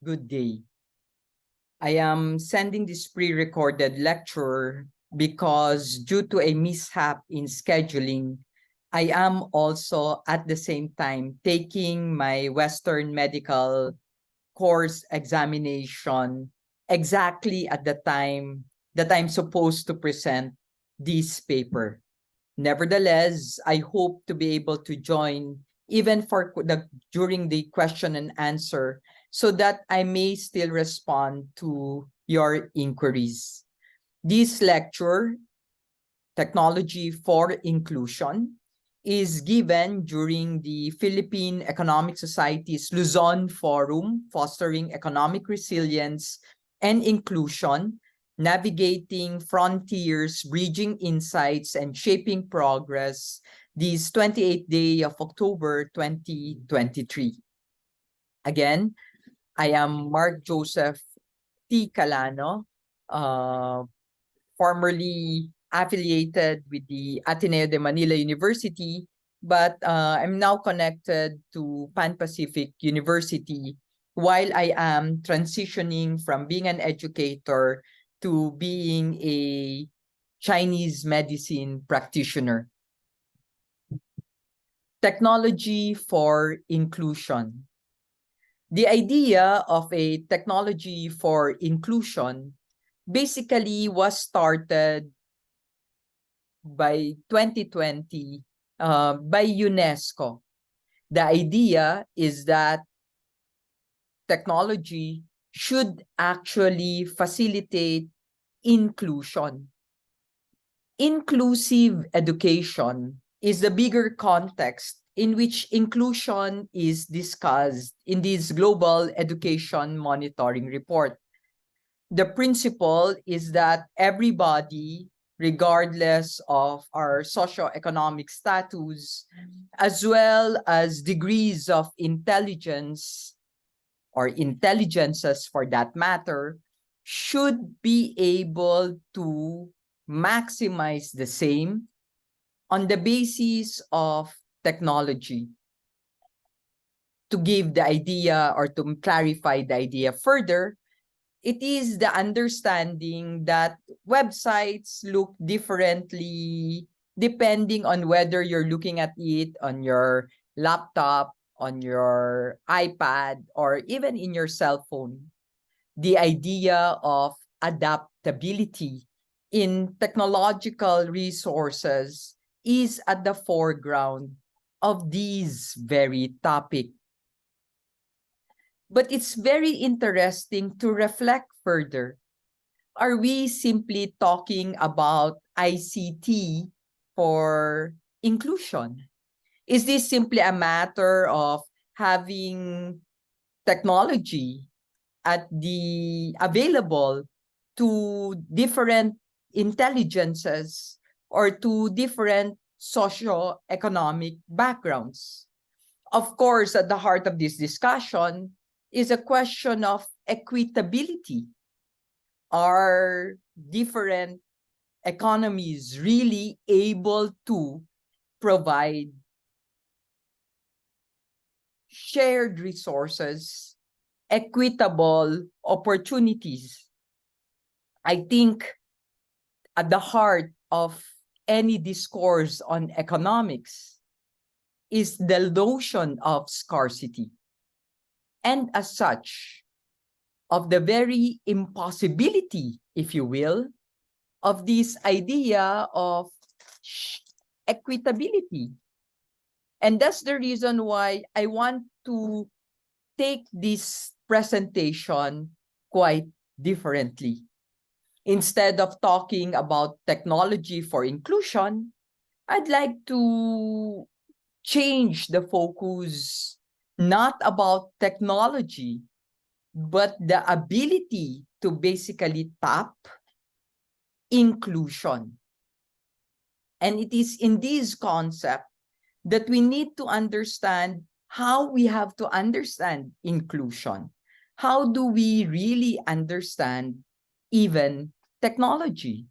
good day. I am sending this pre-recorded lecture because due to a mishap in scheduling, I am also at the same time taking my Western medical course examination exactly at the time that I'm supposed to present this paper. Nevertheless, I hope to be able to join even for during the question and answer so that I may still respond to your inquiries. This lecture, Technology for Inclusion, is given during the Philippine Economic Society's Luzon Forum, Fostering Economic Resilience and Inclusion, Navigating Frontiers, Bridging Insights, and Shaping Progress, this 28th day of October 2023. Again, I am Mark Joseph T. Calano, formerly affiliated with the Ateneo de Manila University, but I'm now connected to Pan Pacific University while I am transitioning from being an educator to being a Chinese medicine practitioner. Technology for inclusion. The idea of a technology for inclusion basically was started by 2020 by UNESCO. The idea is that technology should actually facilitate inclusion. Inclusive education is the bigger context in which inclusion is discussed in this Global Education Monitoring Report. The principle is that everybody, regardless of our socioeconomic status, as well as degrees of intelligence or intelligences for that matter, should be able to maximize the same on the basis of technology. To give the idea or to clarify the idea further, it is the understanding that websites look differently depending on whether you're looking at it on your laptop, on your iPad, or even in your cell phone. The idea of adaptability in technological resources is at the foreground of these very topics. But it's very interesting to reflect further. Are we simply talking about ICT for inclusion? Is this simply a matter of having technology available to different intelligences or to different socio-economic backgrounds? Of course, at the heart of this discussion is a question of equitability. Are different economies really able to provide shared resources, equitable opportunities? I think at the heart of any discourse on economics is the notion of scarcity. And as such, of the very impossibility, if you will, of this idea of equitability. And that's the reason why I want to take this presentation quite differently. Instead of talking about technology for inclusion, I'd like to change the focus not about technology, but the ability to basically tap inclusion. And it is in this concept that we need to understand how we have to understand inclusion. How do we really understand even technology?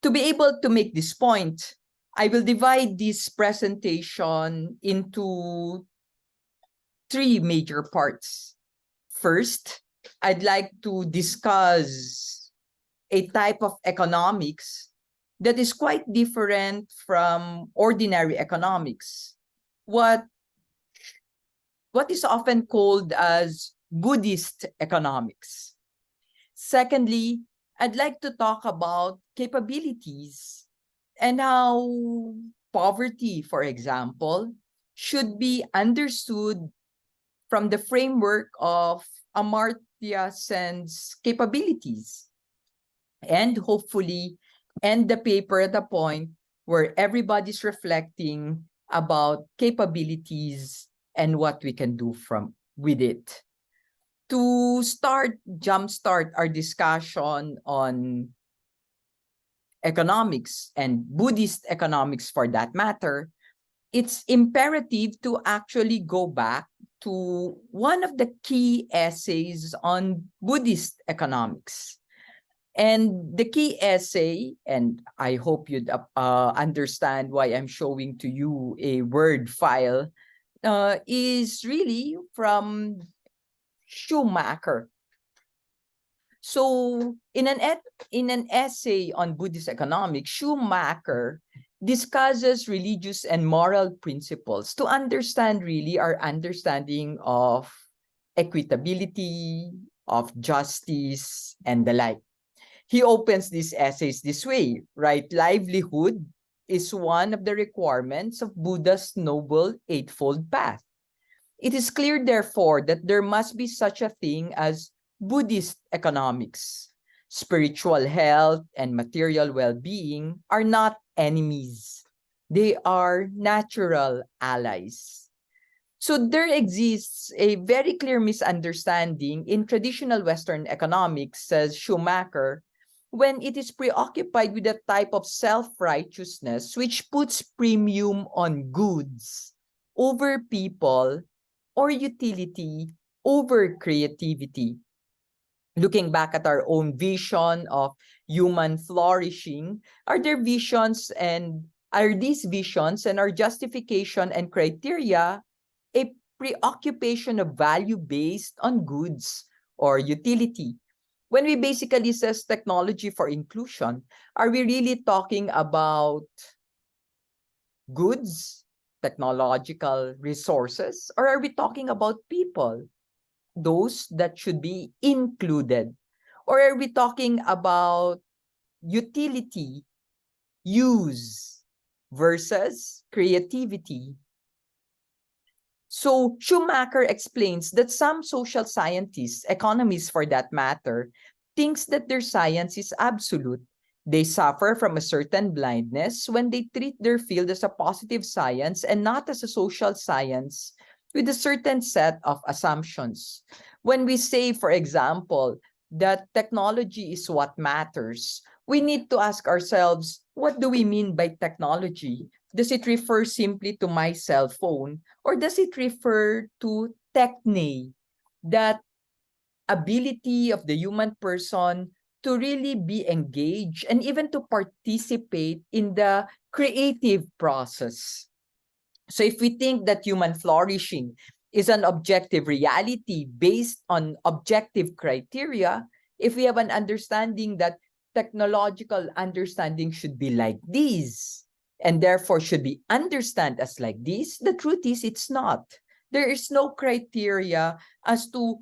To be able to make this point, I will divide this presentation into three major parts. First, I'd like to discuss a type of economics that is quite different from ordinary economics. What is often called as Buddhist economics. Secondly, I'd like to talk about capabilities and how poverty, for example, should be understood from the framework of Amartya Sen's capabilities. And hopefully end the paper at a point where everybody's reflecting about capabilities and what we can do with it. To jumpstart our discussion on economics and Buddhist economics for that matter, it's imperative to actually go back to one of the key essays on Buddhist economics. And the key essay, and I hope you'd understand why I'm showing to you a Word file, is really from Schumacher. So in an essay on Buddhist economics, Schumacher discusses religious and moral principles to understand really our understanding of equitability, of justice, and the like. He opens these essays this way, right? Livelihood is one of the requirements of Buddha's Noble Eightfold Path. It is clear, therefore, that there must be such a thing as Buddhist economics. Spiritual health and material well-being are not enemies. They are natural allies. So there exists a very clear misunderstanding in traditional Western economics, says Schumacher, when it is preoccupied with a type of self-righteousness which puts premium on goods over people or utility over creativity. Looking back at our own vision of human flourishing, are these visions and our justification and criteria a preoccupation of value based on goods or utility? When we basically says technology for inclusion, are we really talking about goods, technological resources, or are we talking about people, those that should be included? Or are we talking about utility, use versus creativity? So Schumacher explains that some social scientists, economists for that matter, thinks that their science is absolute. They suffer from a certain blindness when they treat their field as a positive science and not as a social science with a certain set of assumptions. When we say, for example, that technology is what matters, we need to ask ourselves, what do we mean by technology? Does it refer simply to my cell phone, or does it refer to techne, that ability of the human person to really be engaged and even to participate in the creative process? So if we think that human flourishing is an objective reality based on objective criteria, if we have an understanding that technological understanding should be like this, and therefore should be understood as like this, the truth is it's not. There is no criteria as to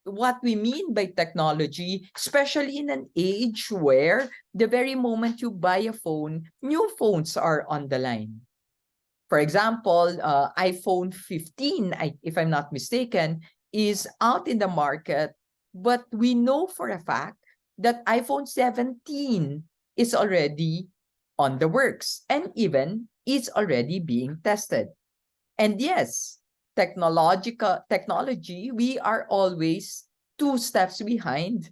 what we mean by technology, especially in an age where the very moment you buy a phone, new phones are on the line. For example, iPhone 15, if I'm not mistaken, is out in the market, but we know for a fact that iPhone 17 is already on the works and even is already being tested. And yes, technology, we are always 2 steps behind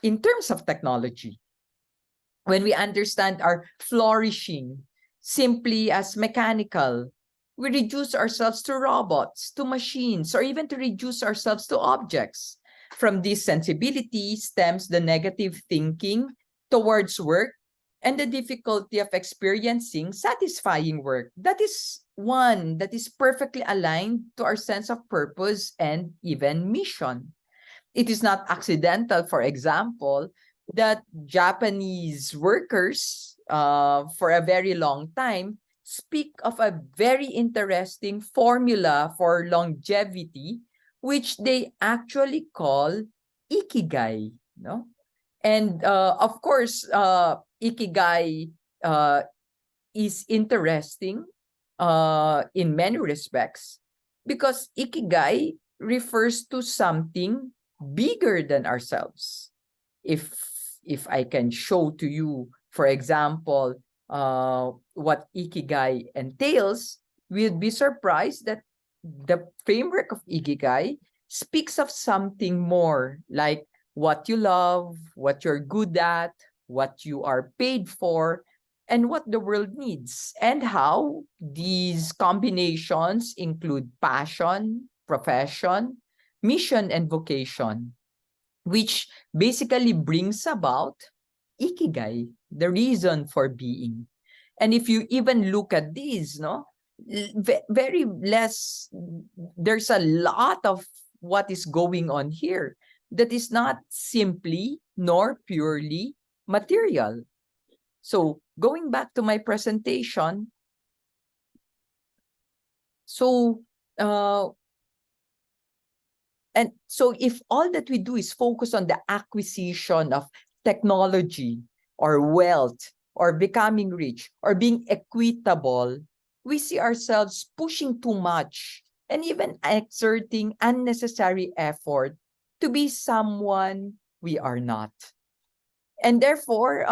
in terms of technology. When we understand our flourishing simply as mechanical, we reduce ourselves to robots, to machines, or even to reduce ourselves to objects. From this sensibility stems the negative thinking towards work and the difficulty of experiencing satisfying work. That is one that is perfectly aligned to our sense of purpose and even mission. It is not accidental, for example, that Japanese workers for a very long time speak of a very interesting formula for longevity, which they actually call ikigai. No? And of course, ikigai uh, is interesting in many respects because ikigai refers to something bigger than ourselves. If I can show to you, for example, what ikigai entails, we'd be surprised that the framework of ikigai speaks of something more like what you love, what you're good at, what you are paid for, and what the world needs, and how these combinations include passion, profession, mission, and vocation, which basically brings about ikigai, the reason for being. And if you even look at these, no, very less, there's a lot of what is going on here that is not simply nor purely material. So going back to my presentation, so uh, and so if all that we do is focus on the acquisition of technology or wealth or becoming rich or being equitable, we see ourselves pushing too much and even exerting unnecessary effort to be someone we are not. And therefore,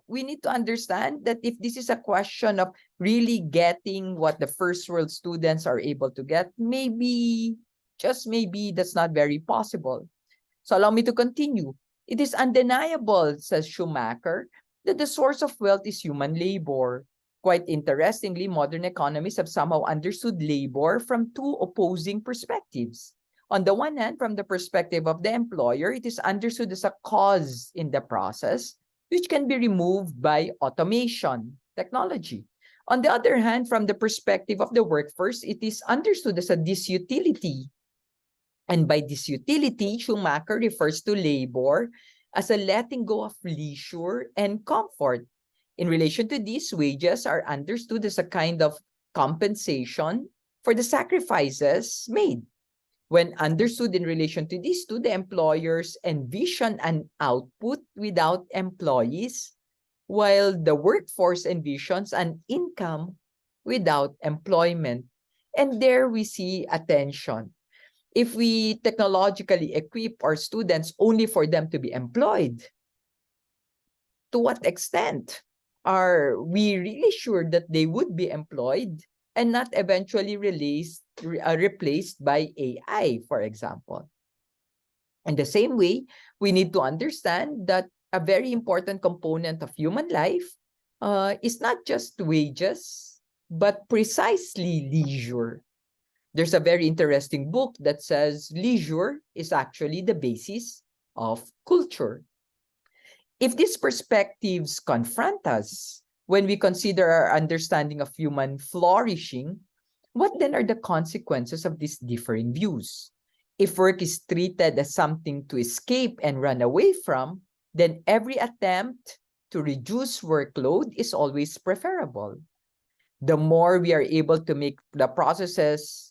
we need to understand that if this is a question of really getting what the first world students are able to get, maybe, just maybe, that's not very possible. So allow me to continue. It is undeniable, says Schumacher, that the source of wealth is human labor. Quite interestingly, modern economists have somehow understood labor from two opposing perspectives. On the one hand, from the perspective of the employer, it is understood as a cause in the process, which can be removed by automation, technology. On the other hand, from the perspective of the workforce, it is understood as a disutility. And by disutility, Schumacher refers to labor as a letting go of leisure and comfort. In relation to this, wages are understood as a kind of compensation for the sacrifices made. When understood in relation to these two, the employers envision an output without employees, while the workforce envisions an income without employment. And there we see a tension. If we technologically equip our students only for them to be employed, to what extent are we really sure that they would be employed and not eventually replaced by AI, for example? In the same way, we need to understand that a very important component of human life is not just wages, but precisely leisure. There's a very interesting book that says leisure is actually the basis of culture. If these perspectives confront us when we consider our understanding of human flourishing, what then are the consequences of these differing views? If work is treated as something to escape and run away from, then every attempt to reduce workload is always preferable. The more we are able to make the processes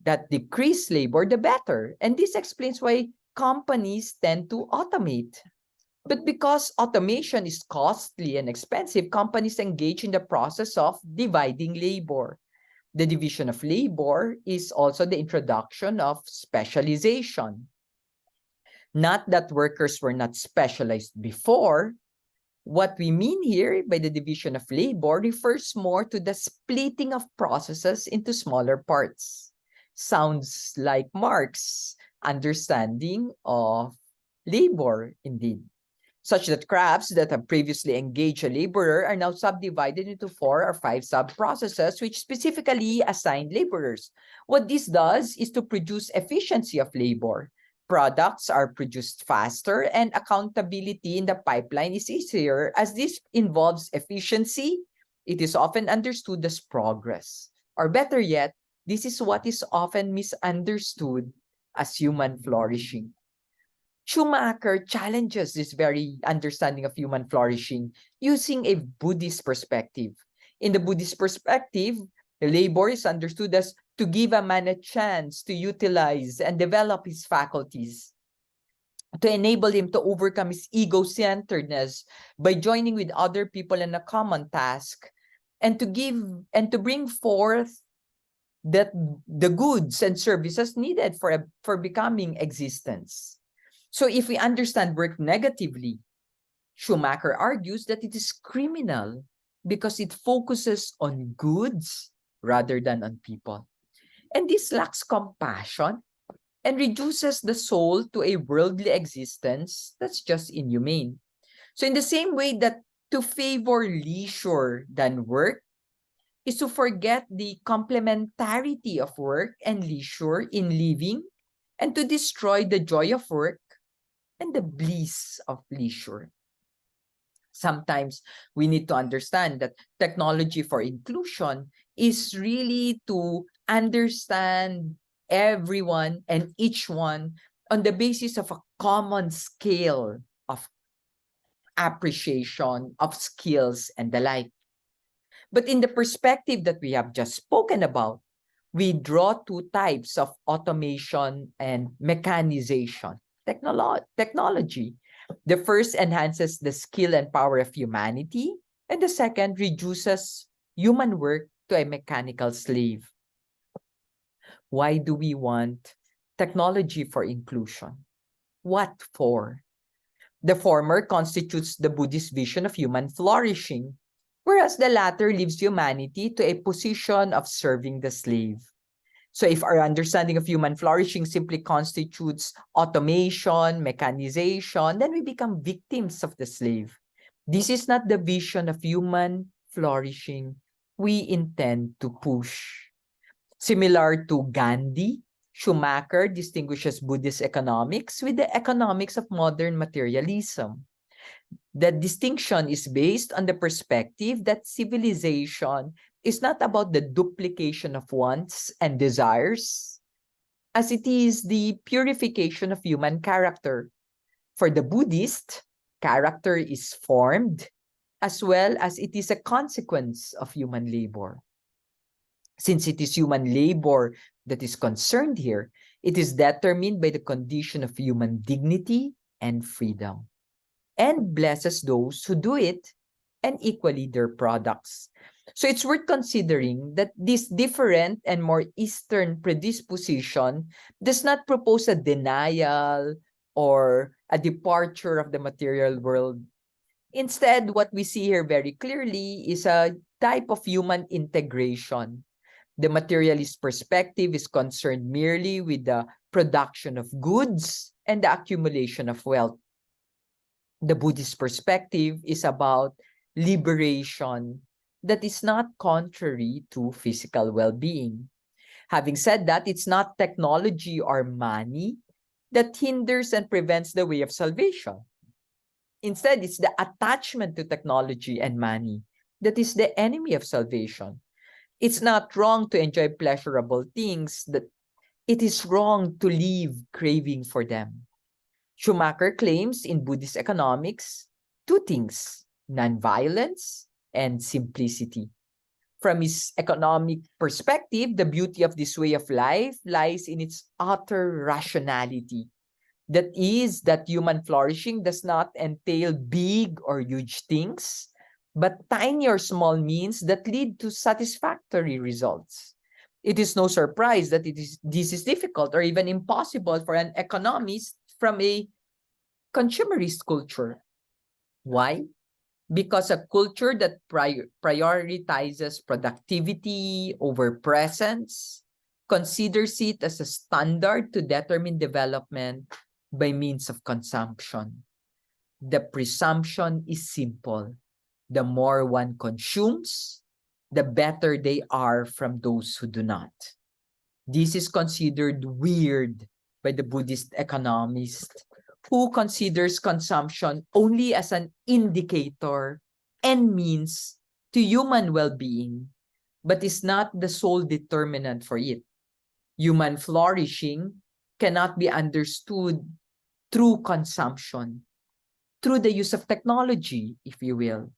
that decrease labor, the better. And this explains why companies tend to automate. But because automation is costly and expensive, companies engage in the process of dividing labor. The division of labor is also the introduction of specialization. Not that workers were not specialized before. What we mean here by the division of labor refers more to the splitting of processes into smaller parts. Sounds like Marx's understanding of labor, indeed, such that crafts that have previously engaged a laborer are now subdivided into 4 or 5 sub-processes which specifically assign laborers. What this does is to produce efficiency of labor. Products are produced faster and accountability in the pipeline is easier as this involves efficiency. It is often understood as progress. Or better yet, this is what is often misunderstood as human flourishing. Schumacher challenges this very understanding of human flourishing using a Buddhist perspective. In the Buddhist perspective, labor is understood as to give a man a chance to utilize and develop his faculties, to enable him to overcome his ego-centeredness by joining with other people in a common task, and to give and to bring forth that the goods and services needed for becoming existence. So if we understand work negatively, Schumacher argues that it is criminal because it focuses on goods rather than on people. And this lacks compassion and reduces the soul to a worldly existence that's just inhumane. So in the same way that to favor leisure than work is to forget the complementarity of work and leisure in living, and to destroy the joy of work and the bliss of leisure. Sometimes we need to understand that technology for inclusion is really to understand everyone and each one on the basis of a common scale of appreciation of skills and the like. But in the perspective that we have just spoken about, we draw two types of automation and mechanization. Technology. The first enhances the skill and power of humanity, and the second reduces human work to a mechanical slave. Why do we want technology for inclusion? What for? The former constitutes the Buddhist vision of human flourishing, whereas the latter leaves humanity to a position of serving the slave. So if our understanding of human flourishing simply constitutes automation, mechanization, then we become victims of the slave. This is not the vision of human flourishing we intend to push. Similar to Gandhi, Schumacher distinguishes Buddhist economics with the economics of modern materialism. The distinction is based on the perspective that civilization is not about the duplication of wants and desires, as it is the purification of human character. For the Buddhist, character is formed as well as it is a consequence of human labor. Since it is human labor that is concerned here, it is determined by the condition of human dignity and freedom, and blesses those who do it and equally their products. So it's worth considering that this different and more Eastern predisposition does not propose a denial or a departure of the material world. Instead, what we see here very clearly is a type of human integration. The materialist perspective is concerned merely with the production of goods and the accumulation of wealth. The Buddhist perspective is about liberation that is not contrary to physical well-being. Having said that, it's not technology or money that hinders and prevents the way of salvation. Instead, it's the attachment to technology and money that is the enemy of salvation. It's not wrong to enjoy pleasurable things, that it is wrong to live craving for them. Schumacher claims in Buddhist economics two things: nonviolence and simplicity. From his economic perspective, the beauty of this way of life lies in its utter rationality. That is, that human flourishing does not entail big or huge things, but tiny or small means that lead to satisfactory results. It is no surprise that this is difficult or even impossible for an economist from a consumerist culture. Why? Because a culture that prioritizes productivity over presence considers it as a standard to determine development by means of consumption. The presumption is simple. The more one consumes, the better they are from those who do not. This is considered weird by the Buddhist economist who considers consumption only as an indicator and means to human well-being, but is not the sole determinant for it. Human flourishing cannot be understood through consumption, through the use of technology, if you will.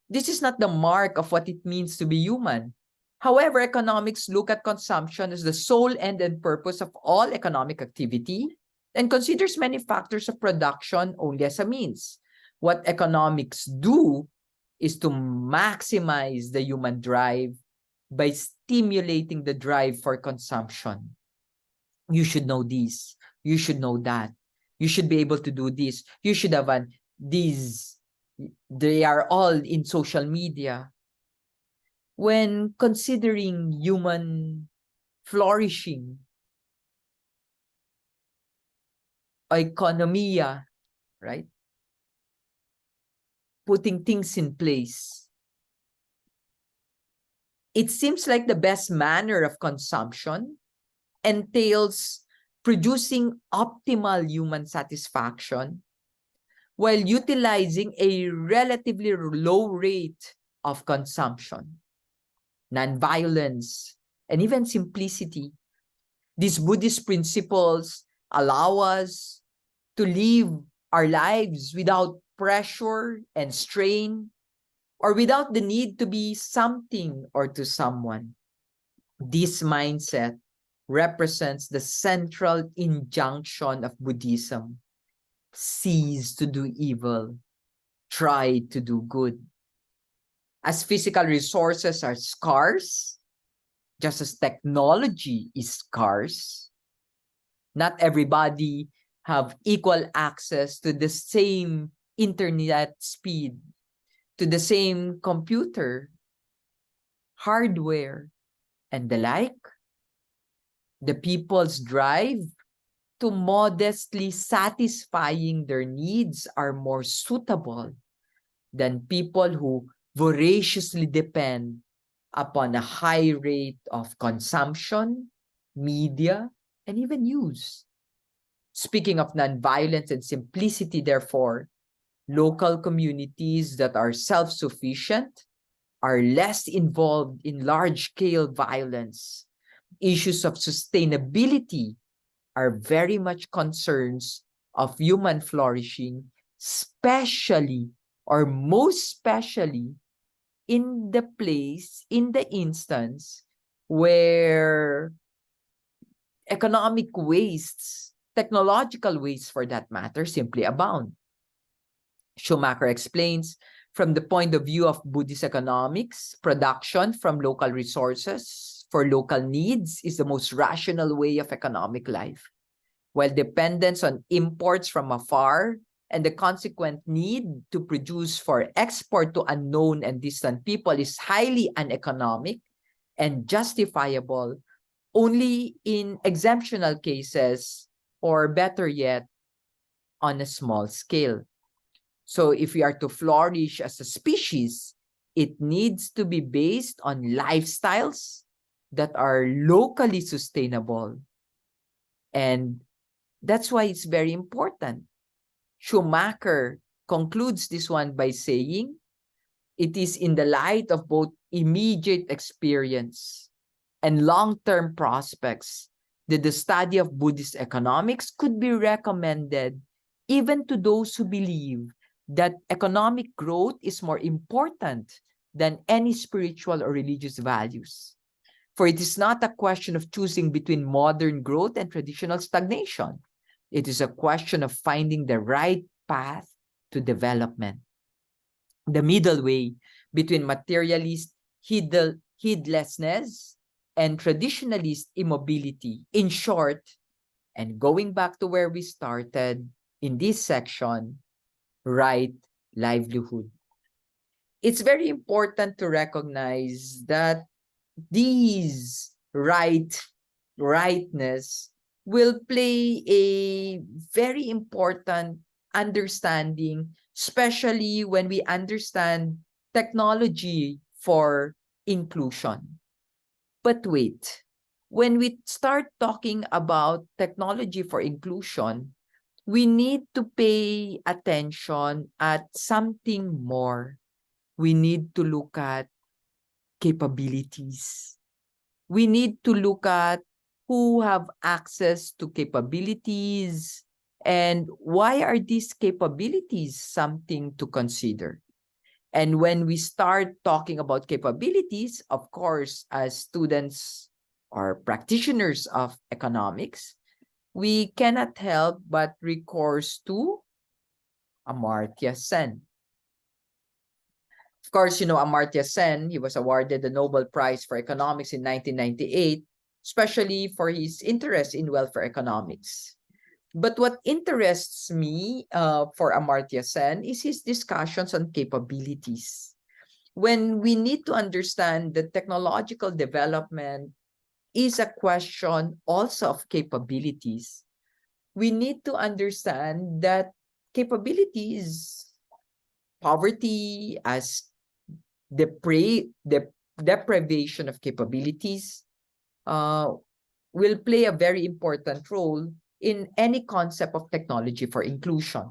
This is not the mark of what it means to be human. However, economics look at consumption as the sole end and purpose of all economic activity and considers many factors of production only as a means. What economics do is to maximize the human drive by stimulating the drive for consumption. You should know this. You should know that. You should be able to do this. You should have these. They are all in social media. When considering human flourishing, economia, right? Putting things in place. It seems like the best manner of consumption entails producing optimal human satisfaction while utilizing a relatively low rate of consumption, nonviolence, and even simplicity. These Buddhist principles allow us to live our lives without pressure and strain, or without the need to be something or to someone. This mindset represents the central injunction of Buddhism. Cease to do evil, try to do good. As physical resources are scarce, just as technology is scarce, not everybody have equal access to the same internet speed, to the same computer, hardware, and the like. The people's drive to modestly satisfying their needs are more suitable than people who voraciously depend upon a high rate of consumption, media, and even use. Speaking of nonviolence and simplicity, therefore, local communities that are self-sufficient are less involved in large-scale violence. Issues of sustainability are very much concerns of human flourishing, especially or most especially in the place, in the instance where economic wastes, technological wastes for that matter, simply abound. Schumacher explains, from the point of view of Buddhist economics, production from local resources for local needs is the most rational way of economic life, while dependence on imports from afar and the consequent need to produce for export to unknown and distant people is highly uneconomic and justifiable only in exemptional cases, or better yet, on a small scale. So if we are to flourish as a species, it needs to be based on lifestyles that are locally sustainable. And that's why it's very important. Schumacher concludes this one by saying, it is in the light of both immediate experience and long-term prospects that the study of Buddhist economics could be recommended even to those who believe that economic growth is more important than any spiritual or religious values. For it is not a question of choosing between modern growth and traditional stagnation. It is a question of finding the right path to development. The middle way between materialist heedlessness and traditionalist immobility. In short, and going back to where we started in this section, right livelihood. It's very important to recognize that these rightness will play a very important understanding, especially when we understand technology for inclusion. But wait, when we start talking about technology for inclusion, we need to pay attention at something more. We need to look at capabilities. We need to look at who have access to capabilities and why are these capabilities something to consider. And when we start talking about capabilities, of course, as students or practitioners of economics, we cannot help but recourse to Amartya Sen. Of course, you know, Amartya Sen, he was awarded the Nobel Prize for Economics in 1998, especially for his interest in welfare economics. But what interests me for Amartya Sen is his discussions on capabilities. When we need to understand that technological development is a question also of capabilities, we need to understand that capabilities, poverty as deprivation of capabilities, will play a very important role in any concept of technology for inclusion.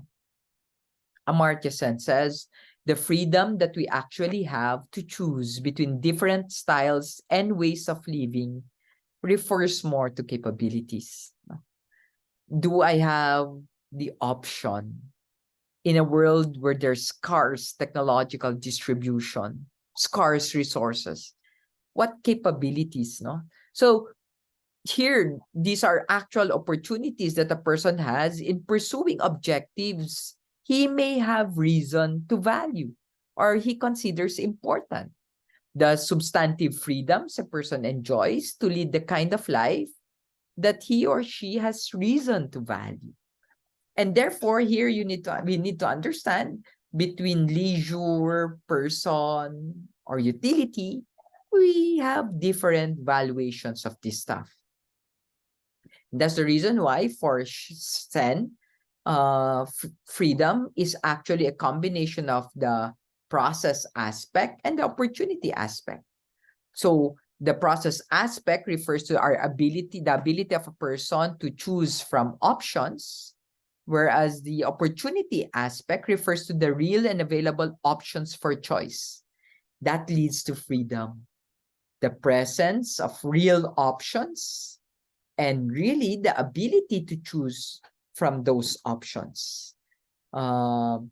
Amartya Sen says, the freedom that we actually have to choose between different styles and ways of living refers more to capabilities. Do I have the option in a world where there's scarce technological distribution, scarce resources? What capabilities, no? So here, these are actual opportunities that a person has in pursuing objectives he may have reason to value or he considers important. The substantive freedoms a person enjoys to lead the kind of life that he or she has reason to value. And therefore, here we need to understand between leisure, person, or utility, we have different valuations of this stuff. That's the reason why for Sen, freedom is actually a combination of the process aspect and the opportunity aspect. So the process aspect refers to our ability, the ability of a person to choose from options, whereas the opportunity aspect refers to the real and available options for choice. That leads to freedom. The presence of real options and really the ability to choose from those options. And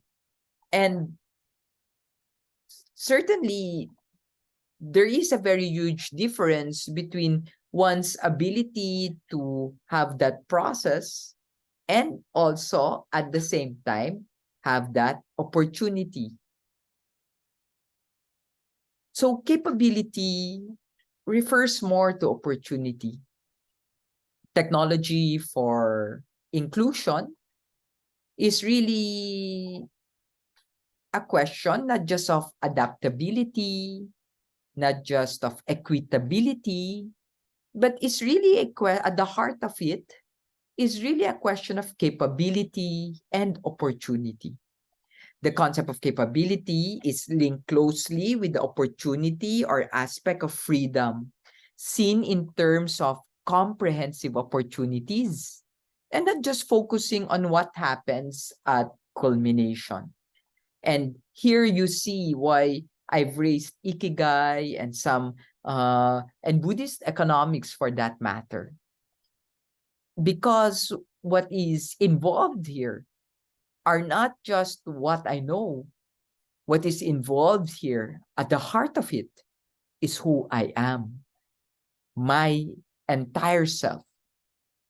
certainly, there is a very huge difference between one's ability to have that process and also at the same time have that opportunity. So capability refers more to opportunity. Technology for inclusion is really a question not just of adaptability, not just of equitability, but it's really at the heart of it is really a question of capability and opportunity. The concept of capability is linked closely with the opportunity or aspect of freedom, seen in terms of comprehensive opportunities and not just focusing on what happens at culmination. And here you see why I've raised Ikigai and some and Buddhist economics for that matter. Because what is involved here are not just what I know. What is involved here at the heart of it is who I am, my entire self,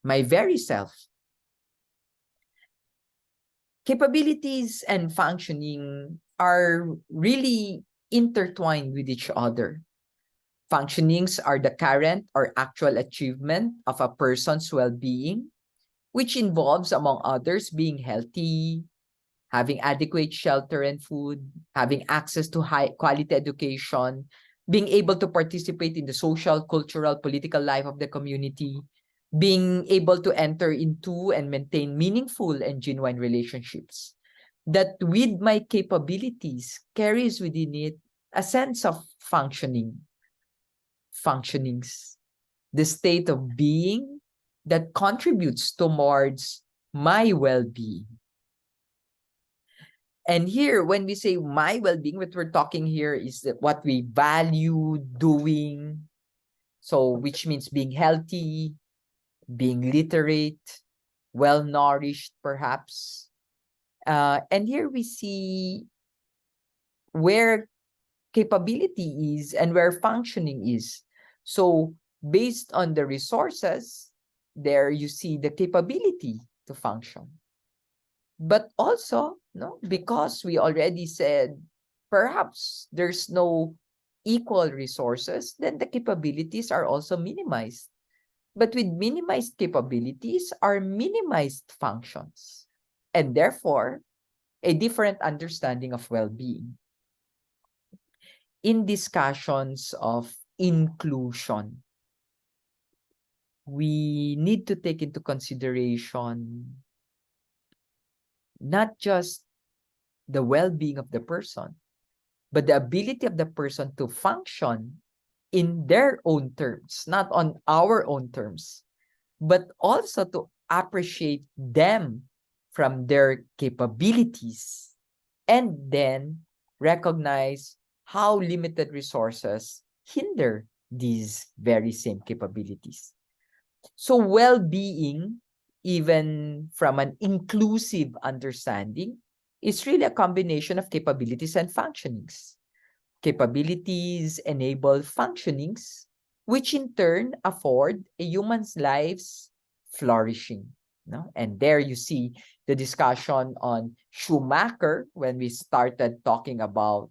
my very self. Capabilities and functioning are really intertwined with each other. Functionings are the current or actual achievement of a person's well-being, which involves, among others, being healthy, having adequate shelter and food, having access to high-quality education, being able to participate in the social, cultural, political life of the community, being able to enter into and maintain meaningful and genuine relationships. That with my capabilities carries within it a sense of functionings. the state of being that contributes towards my well-being. And here, when we say my well-being, what we're talking here is that what we value doing. So, which means being healthy, being literate, well-nourished, perhaps. And here we see where capability is and where functioning is. So, based on the resources, there you see the capability to function. But also, no, because we already said perhaps there's no equal resources, then the capabilities are also minimized. But with minimized capabilities are minimized functions, and therefore a different understanding of well-being. In discussions of inclusion, we need to take into consideration not just the well-being of the person, but the ability of the person to function in their own terms, not on our own terms, but also to appreciate them from their capabilities and then recognize how limited resources hinder these very same capabilities. So well-being, even from an inclusive understanding, is really a combination of capabilities and functionings. Capabilities enable functionings, which in turn afford a human's life's flourishing. No? And there you see the discussion on Schumacher when we started talking about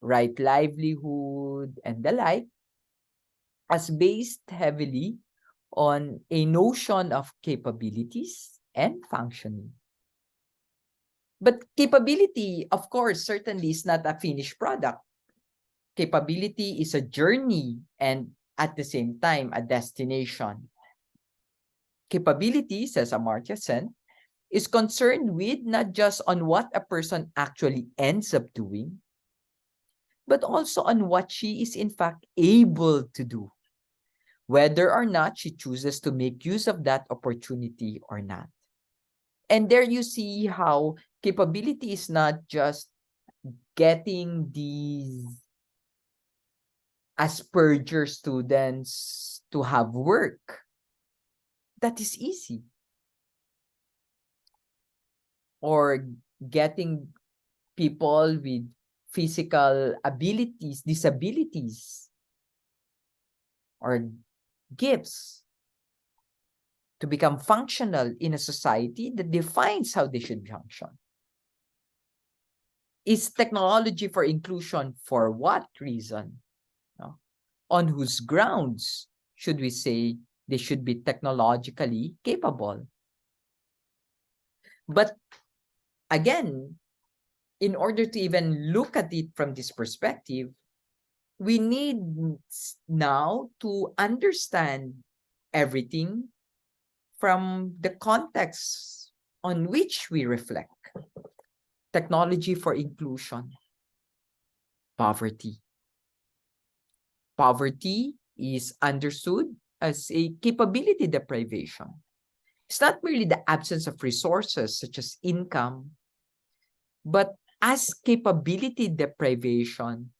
right livelihood and the like, as based heavily on a notion of capabilities and functioning. But capability, of course, certainly is not a finished product. Capability is a journey and at the same time a destination. Capability, says Amartya Sen, is concerned with not just on what a person actually ends up doing, but also on what she is in fact able to do, whether or not she chooses to make use of that opportunity or not. And there you see how capability is not just getting these Asperger students to have work. That is easy. Or getting people with physical abilities, disabilities, or gifts to become functional in a society that defines how they should function. Is technology for inclusion for what reason? No? On whose grounds should we say they should be technologically capable? But again, in order to even look at it from this perspective, we need now to understand everything from the context on which we reflect. Technology for inclusion. Poverty. Poverty is understood as a capability deprivation. It's not merely the absence of resources such as income, but as capability deprivation,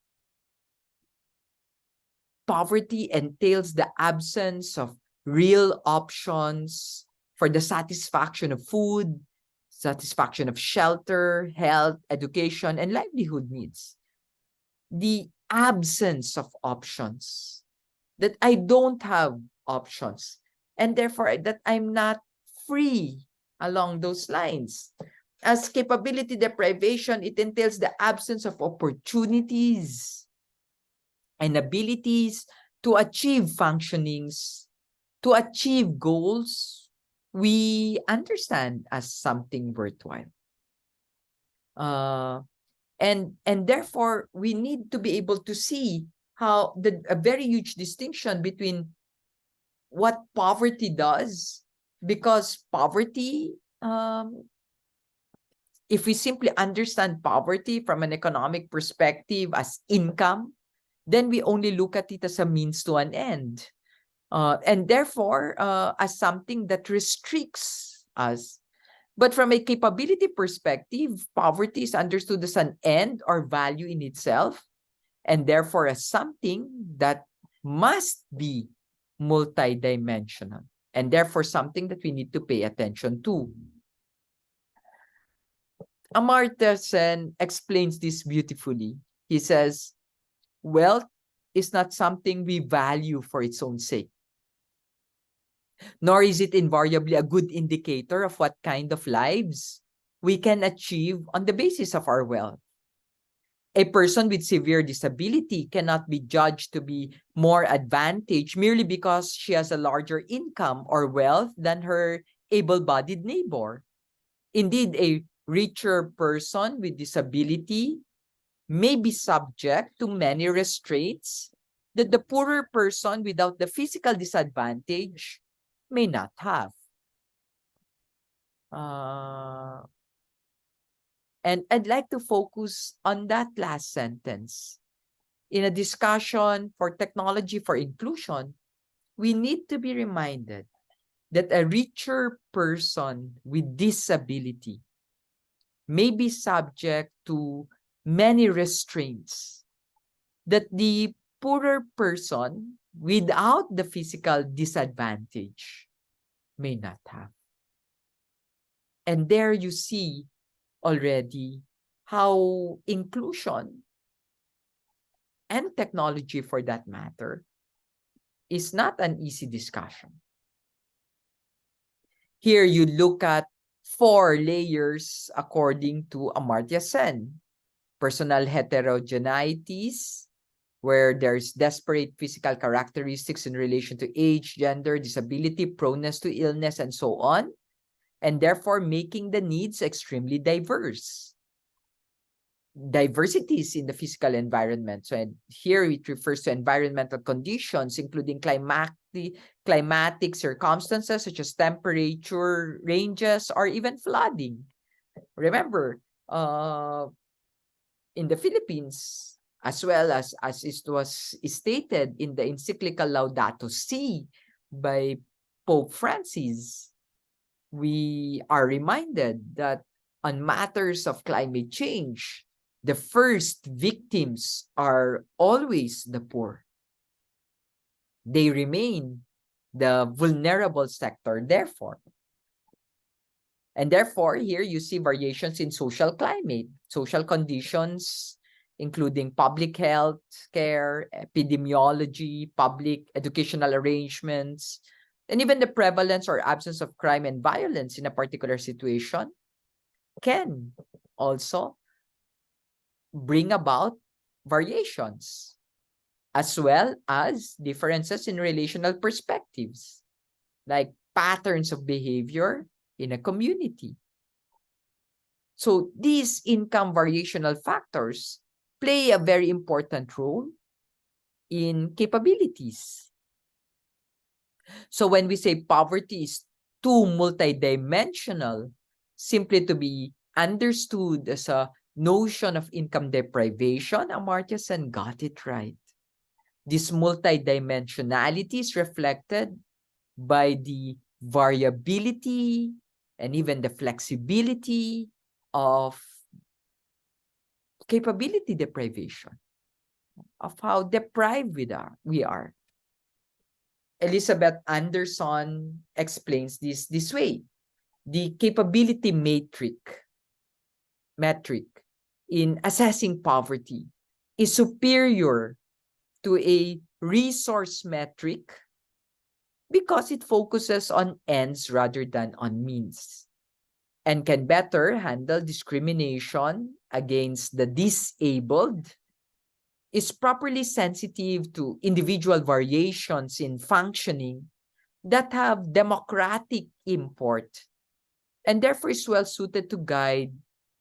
poverty entails the absence of real options for the satisfaction of food, satisfaction of shelter, health, education, and livelihood needs. The absence of options, that I don't have options, and therefore that I'm not free along those lines. As capability deprivation, it entails the absence of opportunities and abilities to achieve functionings, to achieve goals we understand as something worthwhile. And therefore, we need to be able to see how a very huge distinction between what poverty does, because poverty, if we simply understand poverty from an economic perspective as income, then we only look at it as a means to an end. and therefore as something that restricts us. But from a capability perspective, poverty is understood as an end or value in itself, and therefore as something that must be multidimensional, and therefore something that we need to pay attention to. Amartya Sen explains this beautifully. He says, wealth is not something we value for its own sake, nor is it invariably a good indicator of what kind of lives we can achieve on the basis of our wealth. A person with severe disability cannot be judged to be more advantaged merely because she has a larger income or wealth than her able-bodied neighbor. Indeed, a richer person with disability may be subject to many restraints that the poorer person without the physical disadvantage may not have. And I'd like to focus on that last sentence. In a discussion for technology for inclusion, we need to be reminded that a richer person with disability may be subject to many restraints that the poorer person without the physical disadvantage may not have. And there you see already how inclusion and technology, for that matter, is not an easy discussion. Here you look at 4 layers according to Amartya Sen. Personal heterogeneities, where there's desperate physical characteristics in relation to age, gender, disability, proneness to illness, and so on, and therefore making the needs extremely diverse. Diversities in the physical environment. So here it refers to environmental conditions, including climatic circumstances such as temperature ranges or even flooding. Remember, in the Philippines, as well as it was stated in the encyclical Laudato Si by Pope Francis, we are reminded that on matters of climate change, the first victims are always the poor. They remain the vulnerable sector, therefore. And therefore, here you see variations in social climate, social conditions, including public health care, epidemiology, public educational arrangements, and even the prevalence or absence of crime and violence in a particular situation can also bring about variations, as well as differences in relational perspectives, like patterns of behavior in a community. So these income variational factors play a very important role in capabilities. So when we say poverty is too multidimensional, simply to be understood as a notion of income deprivation, Amartya Sen got it right. This multidimensionality is reflected by the variability and even the flexibility of capability deprivation, of how deprived we are. Elizabeth Anderson explains this way. The capability metric in assessing poverty is superior to a resource metric because it focuses on ends rather than on means, and can better handle discrimination against the disabled, is properly sensitive to individual variations in functioning that have democratic import, and therefore is well suited to guide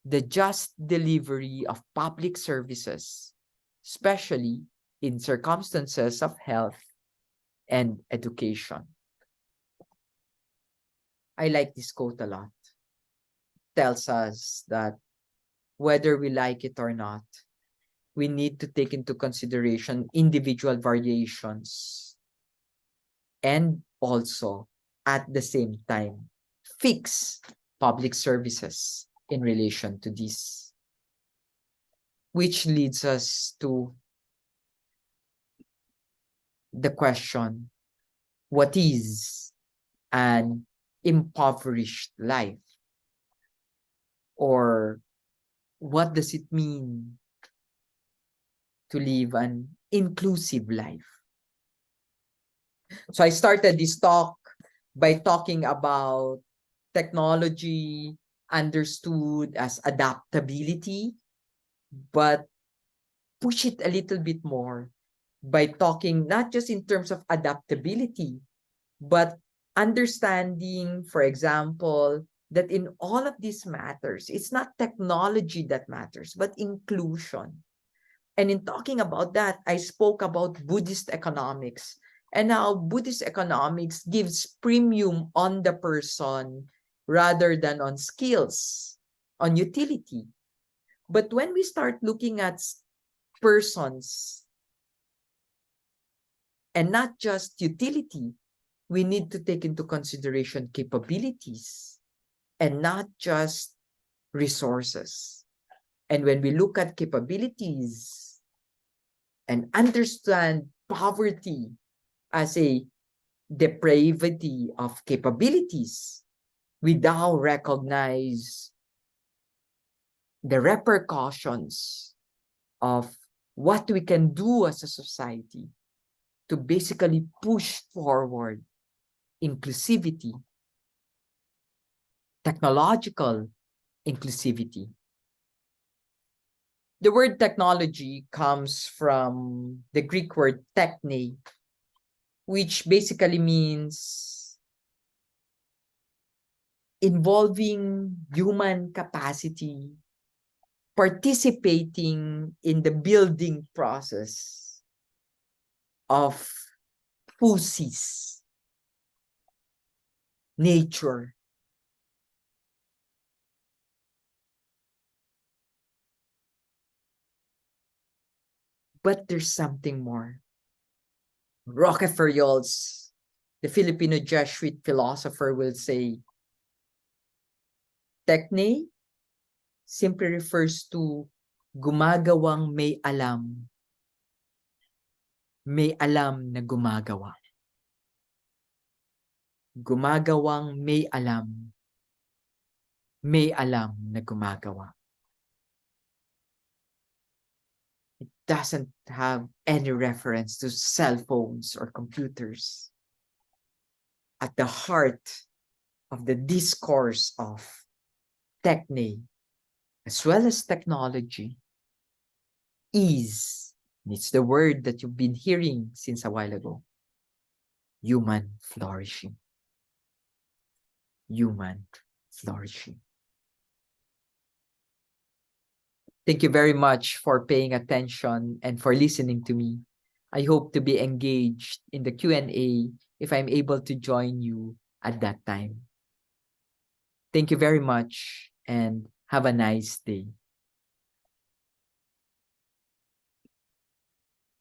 the just delivery of public services, especially in circumstances of health and education. I like this quote a lot. Tells us that whether we like it or not, we need to take into consideration individual variations and also at the same time fix public services in relation to this, which leads us to the question, what is an impoverished life? Or what does it mean to live an inclusive life? So I started this talk by talking about technology understood as adaptability, but push it a little bit more by talking not just in terms of adaptability, but understanding, for example, that in all of these matters, it's not technology that matters, but inclusion. And in talking about that, I spoke about Buddhist economics and how Buddhist economics gives premium on the person rather than on skills, on utility. But when we start looking at persons and not just utility, we need to take into consideration capabilities and not just resources. And when we look at capabilities and understand poverty as a depravity of capabilities, we now recognize the repercussions of what we can do as a society to basically push forward inclusivity, technological inclusivity. The word technology comes from the Greek word techne, which basically means involving human capacity, participating in the building process of physis, nature. But there's something more. Rockefeller, the Filipino Jesuit philosopher, will say, techne simply refers to gumagawang may alam na gumagawa. Gumagawang may alam na gumagawa. It doesn't have any reference to cell phones or computers. At the heart of the discourse of techne, as well as technology, is, it's the word that you've been hearing since a while ago, human flourishing. Human flourishing. Thank you very much for paying attention and for listening to me. I hope to be engaged in the Q&A if I'm able to join you at that time. Thank you very much and have a nice day.